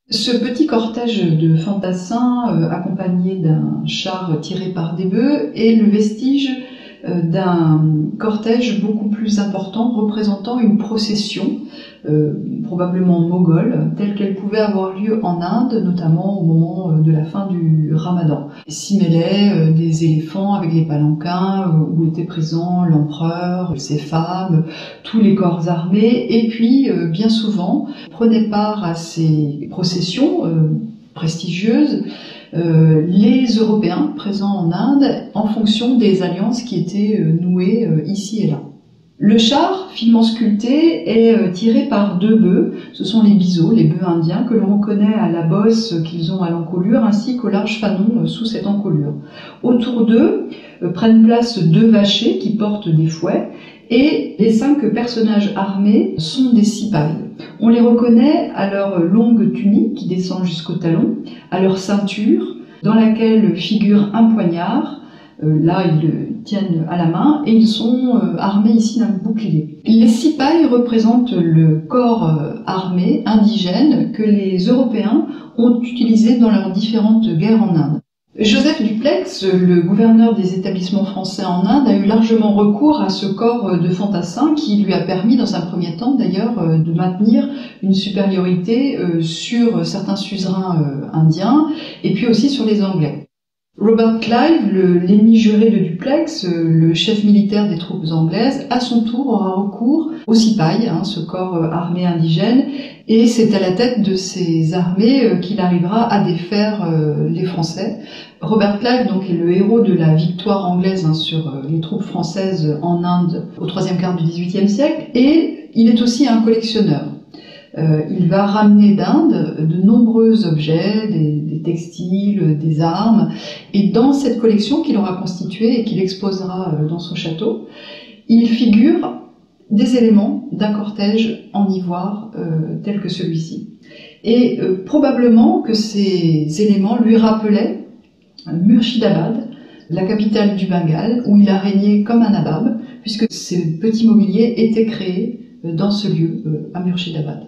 Ce petit cortège de fantassins, accompagné d'un char tiré par des bœufs, est le vestige d'un cortège beaucoup plus important représentant une procession, probablement moghole, telle qu'elle pouvait avoir lieu en Inde, notamment au moment de la fin du Ramadan. S'y mêlaient des éléphants avec les palanquins, où étaient présents l'empereur, ses femmes, tous les corps armés, et puis bien souvent prenaient part à ces processions prestigieuses les Européens présents en Inde en fonction des alliances qui étaient nouées ici et là. Le char, finement sculpté, est tiré par deux bœufs. Ce sont les biseaux, les bœufs indiens, que l'on reconnaît à la bosse qu'ils ont à l'encolure, ainsi qu'au large fanon sous cette encolure. Autour d'eux prennent place deux vachers qui portent des fouets, et les 5 personnages armés sont des cipayes. On les reconnaît à leur longue tunique qui descend jusqu'au talon, à leur ceinture, dans laquelle figure un poignard. Là, ils le tiennent à la main et ils sont armés ici d'un bouclier. Les cipayes représentent le corps armé indigène que les Européens ont utilisé dans leurs différentes guerres en Inde. Joseph Dupleix, le gouverneur des établissements français en Inde, a eu largement recours à ce corps de fantassins qui lui a permis, dans un premier temps d'ailleurs, de maintenir une supériorité sur certains suzerains indiens et puis aussi sur les Anglais. Robert Clive, l'ennemi juré de Dupleix, le chef militaire des troupes anglaises, à son tour aura recours aux cipayes, ce corps armé indigène, et c'est à la tête de ces armées qu'il arrivera à défaire les Français. Robert Clive donc, est le héros de la victoire anglaise sur les troupes françaises en Inde au troisième quart du XVIIIe siècle, et il est aussi un collectionneur. Il va ramener d'Inde de nombreux objets, des textiles, des armes, et dans cette collection qu'il aura constituée et qu'il exposera dans son château, il figure des éléments d'un cortège en ivoire tel que celui-ci. Et probablement que ces éléments lui rappelaient Murshidabad, la capitale du Bengale, où il a régné comme un nabab, puisque ces petits mobiliers étaient créés dans ce lieu, à Murshidabad.